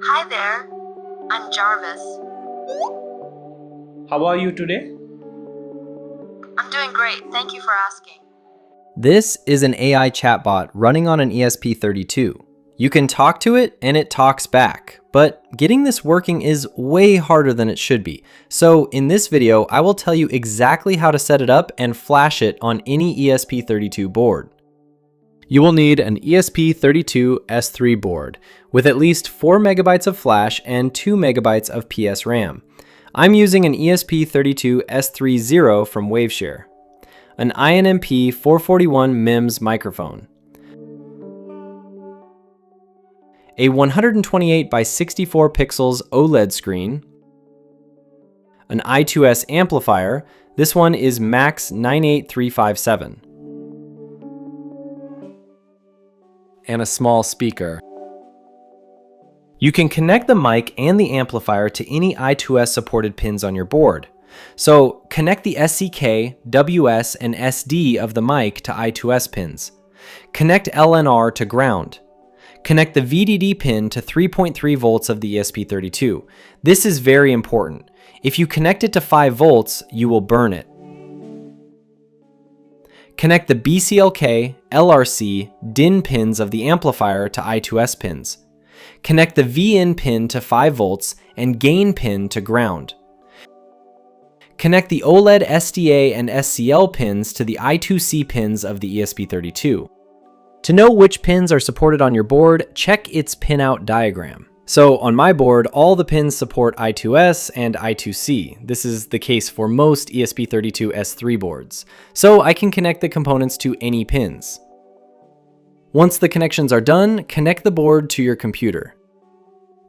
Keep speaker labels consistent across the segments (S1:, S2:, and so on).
S1: Hi there, I'm Jarvis.
S2: How are you today?
S1: I'm doing great, thank you for asking.
S3: This is an AI chatbot running on an ESP32. You can talk to it and it talks back, but getting this working is way harder than it should be. So in this video, I will tell you exactly how to set it up and flash it on any ESP32 board. You will need an ESP32S3 board with at least 4 megabytes of flash and 2 megabytes of PSRAM. I'm using an ESP32S3 from Waveshare. An INMP441 MEMS microphone, a 128 by 64 pixels OLED screen, an I2S amplifier, this one is MAX98357, and a small speaker. You can connect the mic and the amplifier to any I2S supported pins on your board. So connect the SCK, WS, and SD of the mic to I2S pins. Connect LNR to ground. Connect the VDD pin to 3.3 volts of the ESP32. This is very important. If you connect it to 5 volts, you will burn it. Connect the BCLK, LRC, DIN pins of the amplifier to I2S pins. Connect the VIN pin to 5 volts and gain pin to ground. Connect the OLED SDA and SCL pins to the I2C pins of the ESP32. To know which pins are supported on your board, check its pinout diagram. So on my board, all the pins support I2S and I2C. This is the case for most ESP32S3 boards. So I can connect the components to any pins. Once the connections are done, connect the board to your computer.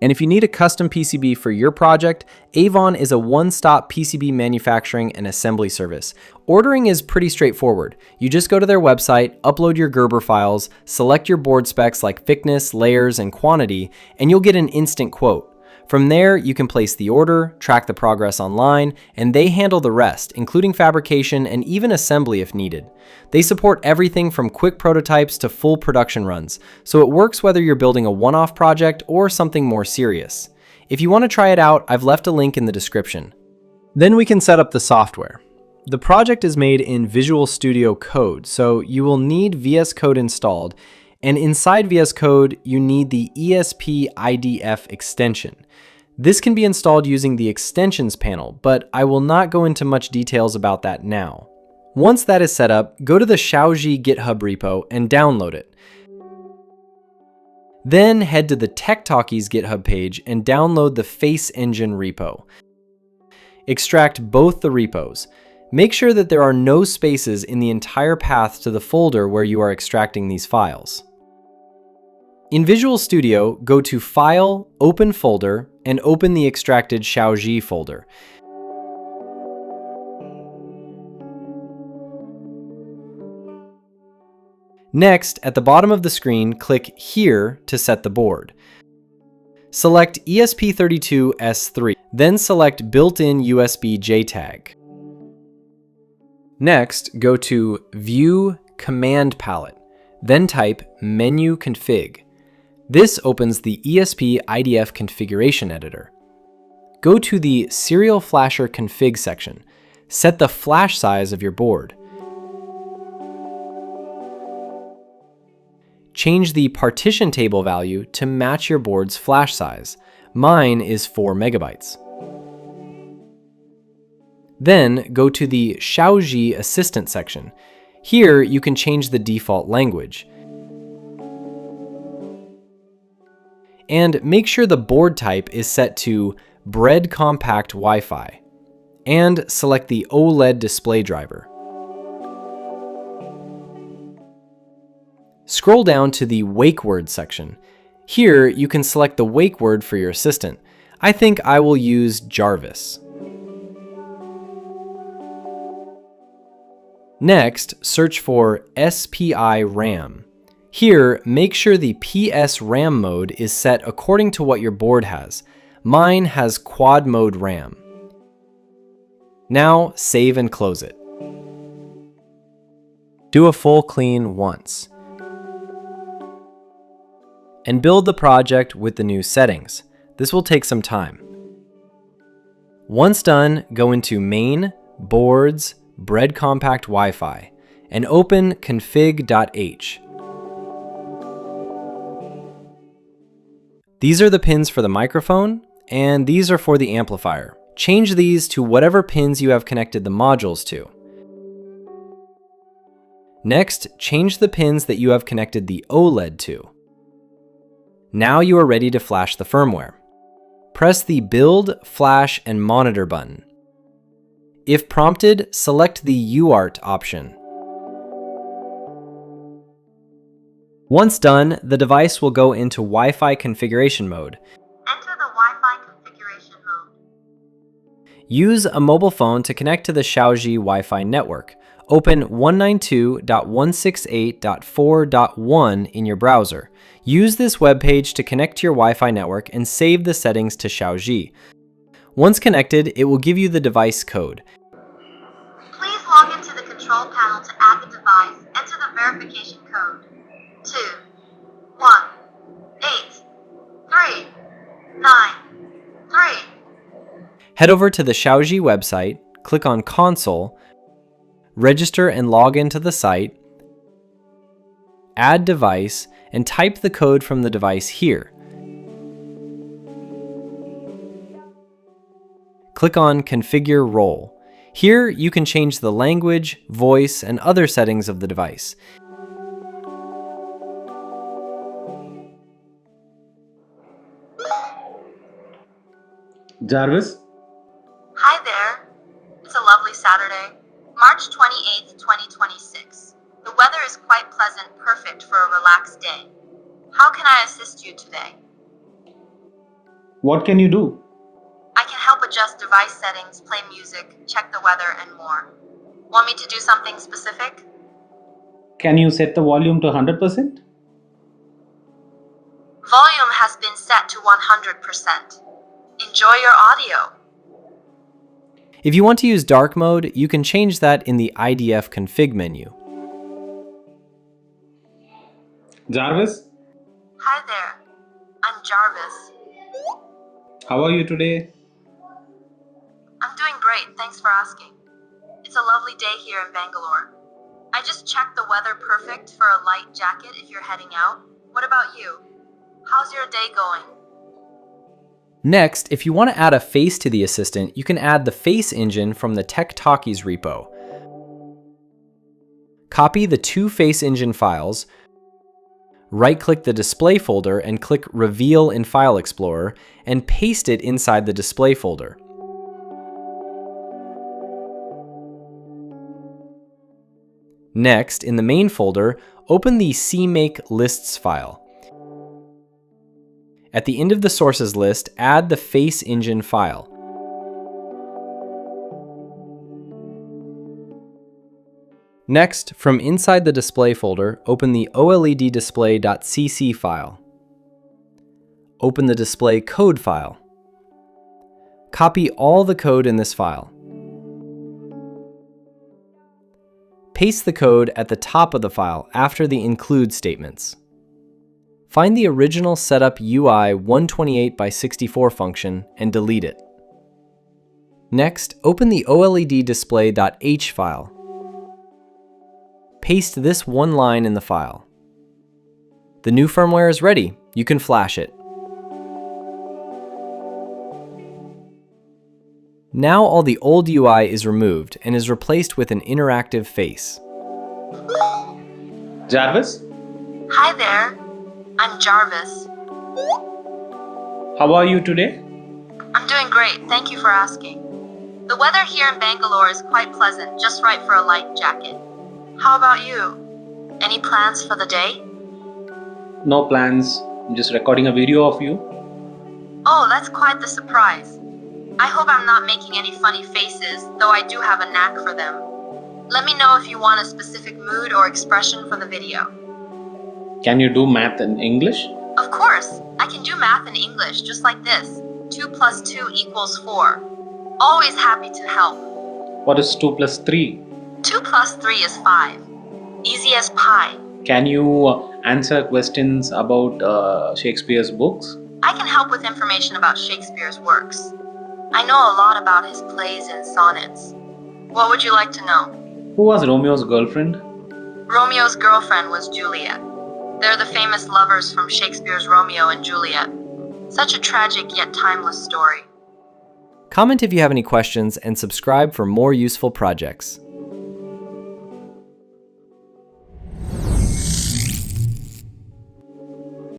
S3: And if you need a custom PCB for your project, Avon is a one-stop PCB manufacturing and assembly service. Ordering is pretty straightforward. You just go to their website, upload your Gerber files, select your board specs like thickness, layers, and quantity, and you'll get an instant quote. From there, you can place the order, track the progress online, and they handle the rest, including fabrication and even assembly if needed. They support everything from quick prototypes to full production runs, so it works whether you're building a one-off project or something more serious. If you want to try it out, I've left a link in the description. Then we can set up the software. The project is made in Visual Studio Code, so you will need VS Code installed, and inside VS Code, you need the ESP32S3 extension. This can be installed using the extensions panel, but I will not go into much details about that now. Once that is set up, go to the Xiaozhi GitHub repo and download it. Then head to the Tech Talkies GitHub page and download the Face Engine repo. Extract both the repos. Make sure that there are no spaces in the entire path to the folder where you are extracting these files. In Visual Studio, go to File, Open Folder, and open the extracted Xiaozhi folder. Next, at the bottom of the screen, click Here to set the board. Select ESP32S3, then select Built-in USB JTAG. Next, go to View Command Palette, then type Menu Config. This opens the ESP32S configuration editor. Go to the Serial Flasher Config section. Set the flash size of your board. Change the partition table value to match your board's flash size. Mine is 4 megabytes. Then go to the Xiaozhi Assistant section. Here you can change the default language. And make sure the board type is set to Bread Compact Wi-Fi. And select the OLED display driver. Scroll down to the wake word section. Here you can select the wake word for your assistant. I think I will use Jarvis. Next, search for SPI RAM. Here, make sure the PSRAM mode is set according to what your board has. Mine has quad mode RAM. Now, save and close it. Do a full clean once. And build the project with the new settings. This will take some time. Once done, go into Main, Boards, Bread Compact Wi-Fi, and open config.h. These are the pins for the microphone, and these are for the amplifier. Change these to whatever pins you have connected the modules to. Next, change the pins that you have connected the OLED to. Now you are ready to flash the firmware. Press the Build, Flash, and Monitor button. If prompted, select the UART option. Once done, the device will go into Wi-Fi configuration mode.
S1: Enter the Wi-Fi configuration mode.
S3: Use a mobile phone to connect to the Xiaozhi Wi-Fi network. Open 192.168.4.1 in your browser. Use this web page to connect to your Wi-Fi network and save the settings to Xiaozhi. Once connected, it will give you the device code.
S1: Please log into the control panel to add the device. Enter the verification code. 2, 1, 8, 3, 9, 3.
S3: Head over to the Xiaozhi website, click on Console, register and log into the site, add device, and type the code from the device here. Click on Configure Role. Here you can change the language, voice, and other settings of the device.
S2: Jarvis,
S1: Hi there. It's a lovely Saturday, March 28th, 2026. The weather is quite pleasant, perfect for a relaxed day. How can I assist you today?
S2: what can you do?
S1: I can help adjust device settings, play music, check the weather, and more. Want me to do something specific?
S2: Can you set the volume to 100%?
S1: Volume has been set to 100%. Enjoy your audio.
S3: If you want to use dark mode, you can change that in the IDF config menu.
S2: Jarvis,
S1: Hi there. I'm Jarvis.
S2: how are you today?
S1: I'm doing great, thanks for asking. It's a lovely day here in Bangalore. I just checked the weather perfect for a light jacket if you're heading out. What about you? How's your day going?
S3: Next, if you want to add a face to the assistant, you can add the face engine from the Tech Talkies repo. Copy the two face engine files, right-click the display folder and click Reveal in File Explorer, and paste it inside the display folder. Next, in the main folder, open the CMake lists file. At the end of the sources list, add the face engine file. Next, from inside the display folder, open the OLED-display.cc file. Open the display code file. Copy all the code in this file. Paste the code at the top of the file after the include statements. Find the original setup UI 128x64 function and delete it. Next, open the OLED-display.h file. Paste this one line in the file. The new firmware is ready. You can flash it. Now all the old UI is removed and is replaced with an interactive face.
S2: Jarvis,
S1: Hi there. I'm Jarvis.
S2: how are you today?
S1: I'm doing great, thank you for asking. The weather here in Bangalore is quite pleasant, just right for a light jacket. How about you? Any plans for the day?
S2: No plans. I'm just recording a video of you.
S1: Oh, that's quite the surprise. I hope I'm not making any funny faces, though I do have a knack for them. Let me know if you want a specific mood or expression for the video.
S2: Can you do math in English?
S1: Of course, I can do math in English just like this. 2 plus 2 equals 4. Always happy to help.
S2: What is 2 plus 3?
S1: 2 plus 3 is 5. Easy as pie.
S2: Can you answer questions about Shakespeare's books?
S1: I can help with information about Shakespeare's works. I know a lot about his plays and sonnets. What would you like to know?
S2: Who was Romeo's girlfriend?
S1: Romeo's girlfriend was Juliet. They're the famous lovers from Shakespeare's Romeo and Juliet. Such a tragic yet timeless story.
S3: Comment if you have any questions and subscribe for more useful projects.